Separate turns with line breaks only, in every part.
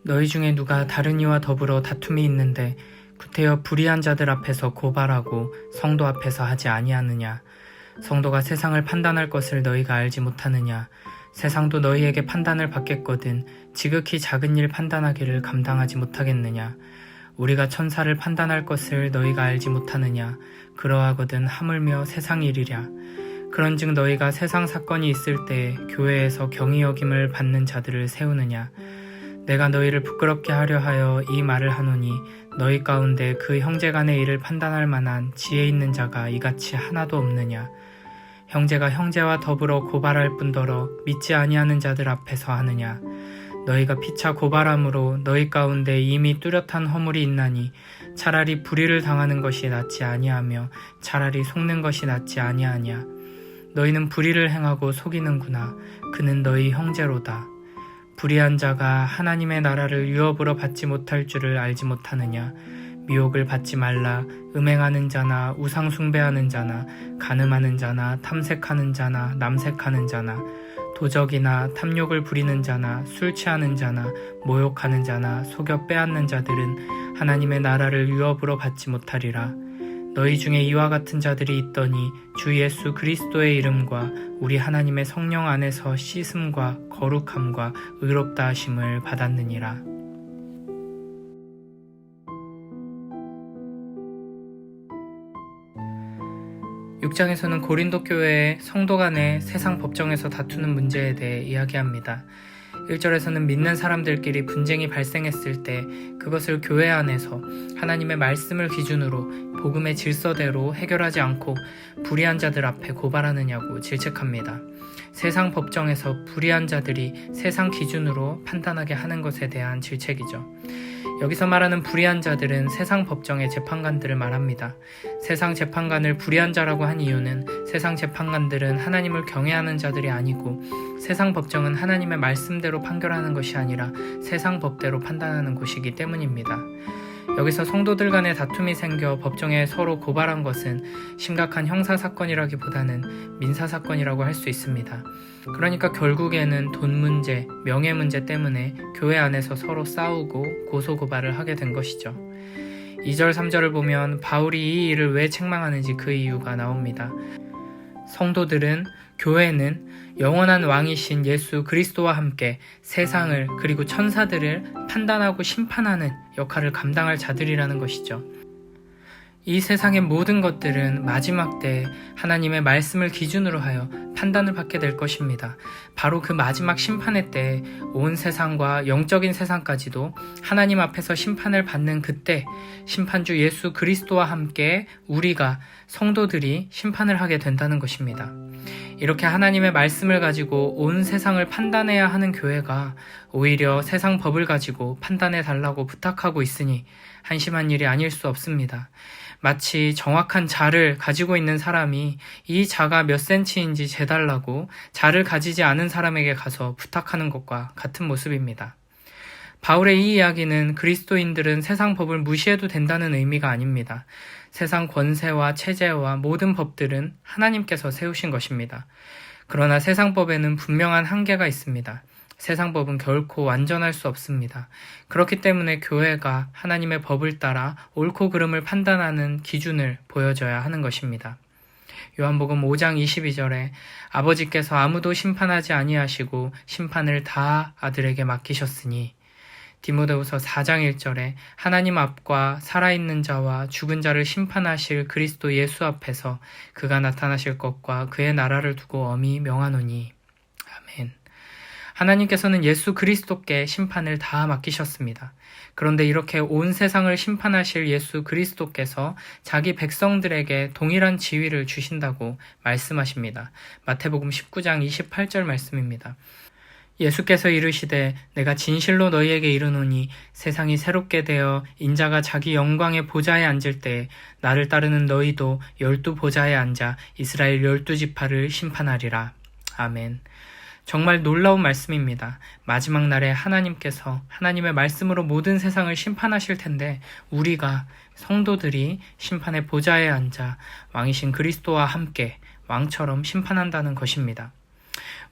너희 중에 누가 다른 이와 더불어 다툼이 있는데 구태여 불의한 자들 앞에서 고발하고 성도 앞에서 하지 아니하느냐. 성도가 세상을 판단할 것을 너희가 알지 못하느냐. 세상도 너희에게 판단을 받겠거든 지극히 작은 일 판단하기를 감당하지 못하겠느냐. 우리가 천사를 판단할 것을 너희가 알지 못하느냐. 그러하거든 하물며 세상 일이랴. 그런즉 너희가 세상 사건이 있을 때에 교회에서 경히 여김을 받는 자들을 세우느냐. 내가 너희를 부끄럽게 하려 하여 이 말을 하노니 너희 가운데 그 형제간의 일을 판단할 만한 지혜 있는 자가 이같이 하나도 없느냐. 형제가 형제와 더불어 고발할 뿐더러 믿지 아니하는 자들 앞에서 하느냐. 너희가 피차 고발함으로 너희 가운데 이미 뚜렷한 허물이 있나니 차라리 불의를 당하는 것이 낫지 아니하며 차라리 속는 것이 낫지 아니하냐. 너희는 불의를 행하고 속이는구나. 그는 너희 형제로다. 불의한 자가 하나님의 나라를 유업으로 받지 못할 줄을 알지 못하느냐. 미혹을 받지 말라. 음행하는 자나 우상 숭배하는 자나 간음하는 자나 탐색하는 자나 남색하는 자나 도적이나 탐욕을 부리는 자나 술 취하는 자나 모욕하는 자나 속여 빼앗는 자들은 하나님의 나라를 유업으로 받지 못하리라. 너희 중에 이와 같은 자들이 있더니 주 예수 그리스도의 이름과 우리 하나님의 성령 안에서 씻음과 거룩함과 의롭다 하심을 받았느니라. 6장에서는 고린도 교회의 성도 간의 세상 법정에서 다투는 문제에 대해 이야기합니다. 1절에서는 믿는 사람들끼리 분쟁이 발생했을 때 그것을 교회 안에서 하나님의 말씀을 기준으로 복음의 질서대로 해결하지 않고 불의한 자들 앞에 고발하느냐고 질책합니다. 세상 법정에서 불의한 자들이 세상 기준으로 판단하게 하는 것에 대한 질책이죠. 여기서 말하는 불의한 자들은 세상 법정의 재판관들을 말합니다. 세상 재판관을 불의한 자라고 한 이유는 세상 재판관들은 하나님을 경외하는 자들이 아니고 세상 법정은 하나님의 말씀대로 판결하는 것이 아니라 세상 법대로 판단하는 곳이기 때문입니다. 여기서 성도들 간의 다툼이 생겨 법정에 서로 고발한 것은 심각한 형사사건이라기보다는 민사사건이라고 할 수 있습니다. 그러니까 결국에는 돈 문제, 명예 문제 때문에 교회 안에서 서로 싸우고 고소고발을 하게 된 것이죠. 2절, 3절을 보면 바울이 이 일을 왜 책망하는지 그 이유가 나옵니다. 성도들은, 교회는 영원한 왕이신 예수 그리스도와 함께 세상을 그리고 천사들을 판단하고 심판하는 역할을 감당할 자들이라는 것이죠. 이 세상의 모든 것들은 마지막 때에 하나님의 말씀을 기준으로 하여 판단을 받게 될 것입니다. 바로 그 마지막 심판의 때에 온 세상과 영적인 세상까지도 하나님 앞에서 심판을 받는 그때 심판주 예수 그리스도와 함께 우리가 성도들이 심판을 하게 된다는 것입니다. 이렇게 하나님의 말씀을 가지고 온 세상을 판단해야 하는 교회가 오히려 세상 법을 가지고 판단해 달라고 부탁하고 있으니 한심한 일이 아닐 수 없습니다. 마치 정확한 자를 가지고 있는 사람이 이 자가 몇 센치인지 재달라고 자를 가지지 않은 사람에게 가서 부탁하는 것과 같은 모습입니다. 바울의 이 이야기는 그리스도인들은 세상 법을 무시해도 된다는 의미가 아닙니다. 세상 권세와 체제와 모든 법들은 하나님께서 세우신 것입니다. 그러나 세상 법에는 분명한 한계가 있습니다. 세상 법은 결코 완전할 수 없습니다. 그렇기 때문에 교회가 하나님의 법을 따라 옳고 그름을 판단하는 기준을 보여줘야 하는 것입니다. 요한복음 5장 22절에 아버지께서 아무도 심판하지 아니하시고 심판을 다 아들에게 맡기셨으니, 디모데후서 4장 1절에 하나님 앞과 살아있는 자와 죽은 자를 심판하실 그리스도 예수 앞에서 그가 나타나실 것과 그의 나라를 두고 엄히 명하노니. 아멘. 하나님께서는 예수 그리스도께 심판을 다 맡기셨습니다. 그런데 이렇게 온 세상을 심판하실 예수 그리스도께서 자기 백성들에게 동일한 지위를 주신다고 말씀하십니다. 마태복음 19장 28절 말씀입니다. 예수께서 이르시되 내가 진실로 너희에게 이르노니 세상이 새롭게 되어 인자가 자기 영광의 보좌에 앉을 때에 나를 따르는 너희도 12보좌에 앉아 이스라엘 12지파를 심판하리라. 아멘. 정말 놀라운 말씀입니다. 마지막 날에 하나님께서 하나님의 말씀으로 모든 세상을 심판하실 텐데 우리가 성도들이 심판의 보좌에 앉아 왕이신 그리스도와 함께 왕처럼 심판한다는 것입니다.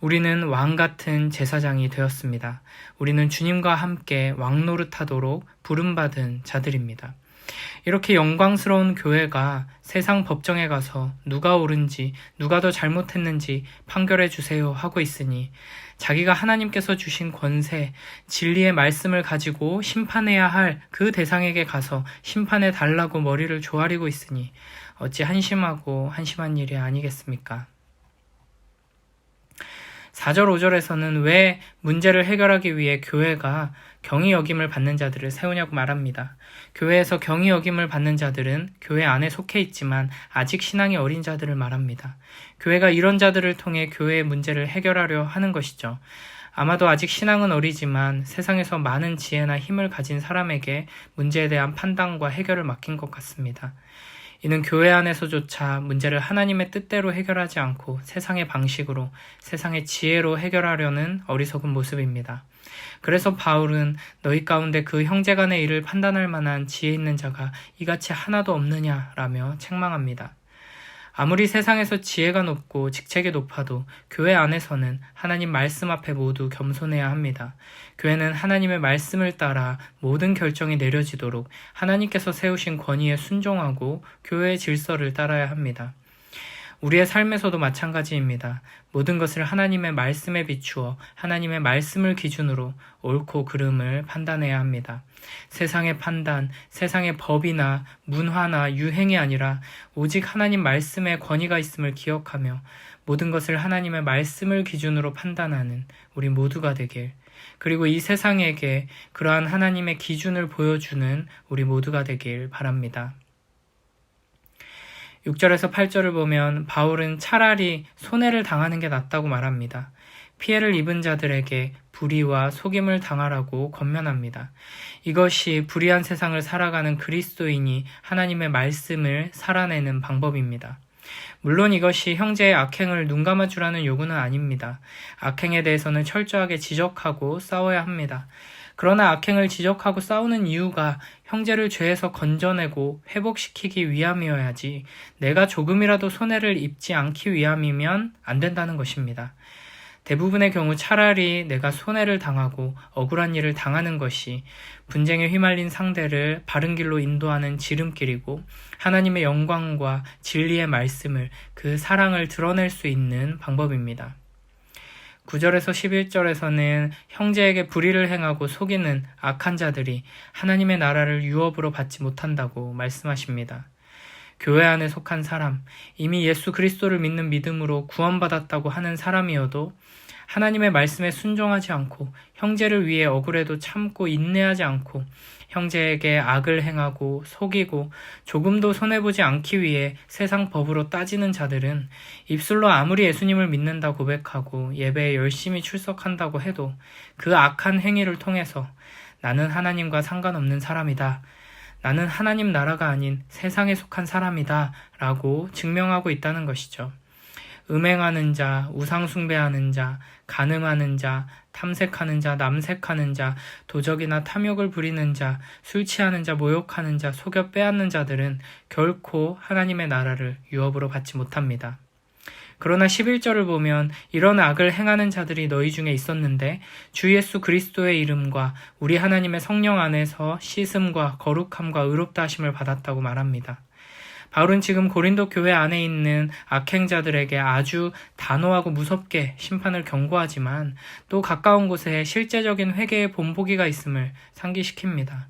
우리는 왕 같은 제사장이 되었습니다. 우리는 주님과 함께 왕 노릇하도록 부름받은 자들입니다. 이렇게 영광스러운 교회가 세상 법정에 가서 누가 옳은지 누가 더 잘못했는지 판결해 주세요 하고 있으니 자기가 하나님께서 주신 권세, 진리의 말씀을 가지고 심판해야 할 그 대상에게 가서 심판해 달라고 머리를 조아리고 있으니 어찌 한심하고 한심한 일이 아니겠습니까? 4절, 5절에서는 왜 문제를 해결하기 위해 교회가 경히 여김을 받는 자들을 세우냐고 말합니다. 교회에서 경히 여김을 받는 자들은 교회 안에 속해 있지만 아직 신앙이 어린 자들을 말합니다. 교회가 이런 자들을 통해 교회의 문제를 해결하려 하는 것이죠. 아마도 아직 신앙은 어리지만 세상에서 많은 지혜나 힘을 가진 사람에게 문제에 대한 판단과 해결을 맡긴 것 같습니다. 이는 교회 안에서조차 문제를 하나님의 뜻대로 해결하지 않고 세상의 방식으로, 세상의 지혜로 해결하려는 어리석은 모습입니다. 그래서 바울은 너희 가운데 그 형제 간의 일을 판단할 만한 지혜 있는 자가 이같이 하나도 없느냐라며 책망합니다. 아무리 세상에서 지혜가 높고 직책이 높아도 교회 안에서는 하나님 말씀 앞에 모두 겸손해야 합니다. 교회는 하나님의 말씀을 따라 모든 결정이 내려지도록 하나님께서 세우신 권위에 순종하고 교회의 질서를 따라야 합니다. 우리의 삶에서도 마찬가지입니다. 모든 것을 하나님의 말씀에 비추어 하나님의 말씀을 기준으로 옳고 그름을 판단해야 합니다. 세상의 판단, 세상의 법이나 문화나 유행이 아니라 오직 하나님 말씀에 권위가 있음을 기억하며 모든 것을 하나님의 말씀을 기준으로 판단하는 우리 모두가 되길, 그리고 이 세상에게 그러한 하나님의 기준을 보여주는 우리 모두가 되길 바랍니다. 6절에서 8절을 보면 바울은 차라리 손해를 당하는 게 낫다고 말합니다. 피해를 입은 자들에게 불의와 속임을 당하라고 권면합니다. 이것이 불의한 세상을 살아가는 그리스도인이 하나님의 말씀을 살아내는 방법입니다. 물론 이것이 형제의 악행을 눈감아주라는 요구는 아닙니다. 악행에 대해서는 철저하게 지적하고 싸워야 합니다. 그러나 악행을 지적하고 싸우는 이유가 형제를 죄에서 건져내고 회복시키기 위함이어야지 내가 조금이라도 손해를 입지 않기 위함이면 안 된다는 것입니다. 대부분의 경우 차라리 내가 손해를 당하고 억울한 일을 당하는 것이 분쟁에 휘말린 상대를 바른 길로 인도하는 지름길이고 하나님의 영광과 진리의 말씀을, 그 사랑을 드러낼 수 있는 방법입니다. 9절에서 11절에서는 형제에게 불의를 행하고 속이는 악한 자들이 하나님의 나라를 유업으로 받지 못한다고 말씀하십니다. 교회 안에 속한 사람, 이미 예수 그리스도를 믿는 믿음으로 구원받았다고 하는 사람이어도 하나님의 말씀에 순종하지 않고 형제를 위해 억울해도 참고 인내하지 않고 형제에게 악을 행하고 속이고 조금도 손해보지 않기 위해 세상 법으로 따지는 자들은 입술로 아무리 예수님을 믿는다 고백하고 예배에 열심히 출석한다고 해도 그 악한 행위를 통해서 나는 하나님과 상관없는 사람이다, 나는 하나님 나라가 아닌 세상에 속한 사람이다 라고 증명하고 있다는 것이죠. 음행하는 자, 우상숭배하는 자, 간음하는 자, 탐색하는 자, 남색하는 자, 도적이나 탐욕을 부리는 자, 술 취하는 자, 모욕하는 자, 속여 빼앗는 자들은 결코 하나님의 나라를 유업으로 받지 못합니다. 그러나 11절을 보면 이런 악을 행하는 자들이 너희 중에 있었는데 주 예수 그리스도의 이름과 우리 하나님의 성령 안에서 씻음과 거룩함과 의롭다 하심을 받았다고 말합니다. 바울은 지금 고린도 교회 안에 있는 악행자들에게 아주 단호하고 무섭게 심판을 경고하지만 또 가까운 곳에 실제적인 회개의 본보기가 있음을 상기시킵니다.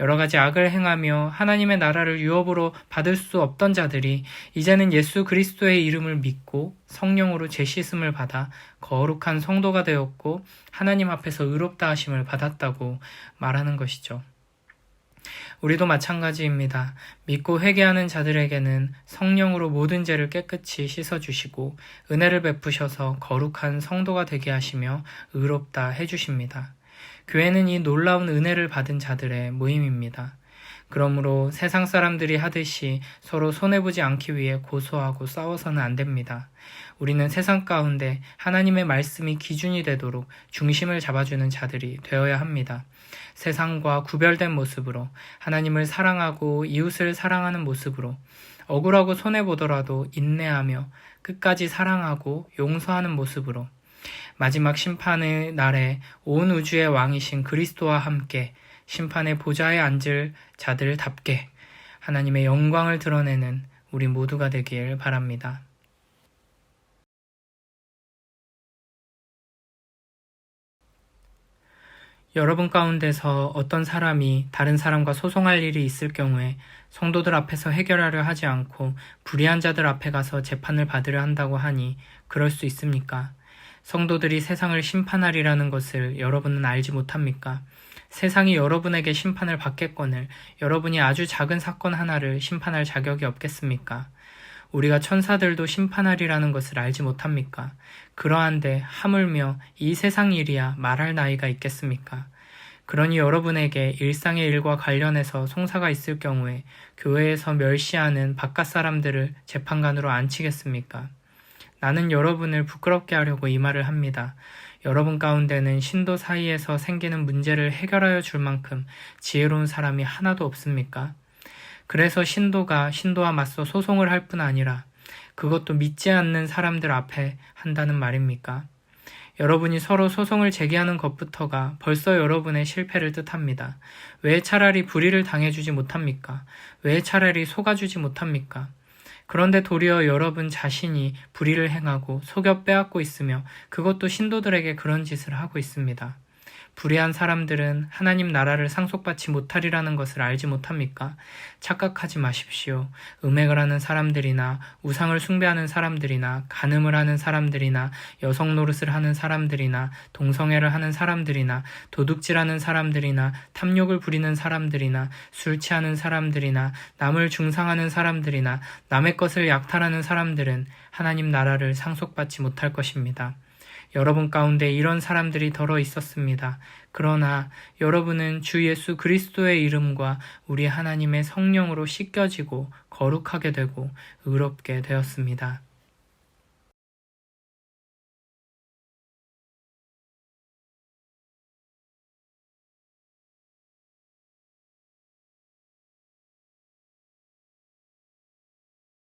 여러 가지 악을 행하며 하나님의 나라를 유업으로 받을 수 없던 자들이 이제는 예수 그리스도의 이름을 믿고 성령으로 재씻음을 받아 거룩한 성도가 되었고 하나님 앞에서 의롭다 하심을 받았다고 말하는 것이죠. 우리도 마찬가지입니다. 믿고 회개하는 자들에게는 성령으로 모든 죄를 깨끗이 씻어주시고 은혜를 베푸셔서 거룩한 성도가 되게 하시며 의롭다 해주십니다. 교회는 이 놀라운 은혜를 받은 자들의 모임입니다. 그러므로 세상 사람들이 하듯이 서로 손해보지 않기 위해 고소하고 싸워서는 안 됩니다. 우리는 세상 가운데 하나님의 말씀이 기준이 되도록 중심을 잡아주는 자들이 되어야 합니다. 세상과 구별된 모습으로 하나님을 사랑하고 이웃을 사랑하는 모습으로 억울하고 손해보더라도 인내하며 끝까지 사랑하고 용서하는 모습으로 마지막 심판의 날에 온 우주의 왕이신 그리스도와 함께 심판의 보좌에 앉을 자들답게 하나님의 영광을 드러내는 우리 모두가 되길 바랍니다. 여러분 가운데서 어떤 사람이 다른 사람과 소송할 일이 있을 경우에 성도들 앞에서 해결하려 하지 않고 불의한 자들 앞에 가서 재판을 받으려 한다고 하니 그럴 수 있습니까? 성도들이 세상을 심판하리라는 것을 여러분은 알지 못합니까? 세상이 여러분에게 심판을 받겠거늘 여러분이 아주 작은 사건 하나를 심판할 자격이 없겠습니까? 우리가 천사들도 심판하리라는 것을 알지 못합니까? 그러한데 하물며 이 세상 일이야 말할 나이가 있겠습니까? 그러니 여러분에게 일상의 일과 관련해서 송사가 있을 경우에 교회에서 멸시하는 바깥 사람들을 재판관으로 앉히겠습니까? 나는 여러분을 부끄럽게 하려고 이 말을 합니다. 여러분 가운데는 신도 사이에서 생기는 문제를 해결하여 줄 만큼 지혜로운 사람이 하나도 없습니까? 그래서 신도가 신도와 맞서 소송을 할 뿐 아니라 그것도 믿지 않는 사람들 앞에 한다는 말입니까? 여러분이 서로 소송을 제기하는 것부터가 벌써 여러분의 실패를 뜻합니다. 왜 차라리 불의를 당해주지 못합니까? 왜 차라리 속아주지 못합니까? 그런데 도리어 여러분 자신이 불의를 행하고 속여 빼앗고 있으며 그것도 신도들에게 그런 짓을 하고 있습니다. 불의한 사람들은 하나님 나라를 상속받지 못하리라는 것을 알지 못합니까? 착각하지 마십시오. 음행을 하는 사람들이나 우상을 숭배하는 사람들이나 간음을 하는 사람들이나 여성 노릇을 하는 사람들이나 동성애를 하는 사람들이나 도둑질하는 사람들이나 탐욕을 부리는 사람들이나 술 취하는 사람들이나 남을 중상하는 사람들이나 남의 것을 약탈하는 사람들은 하나님 나라를 상속받지 못할 것입니다. 여러분 가운데 이런 사람들이 더러 있었습니다. 그러나 여러분은 주 예수 그리스도의 이름과 우리 하나님의 성령으로 씻겨지고 거룩하게 되고 의롭게 되었습니다.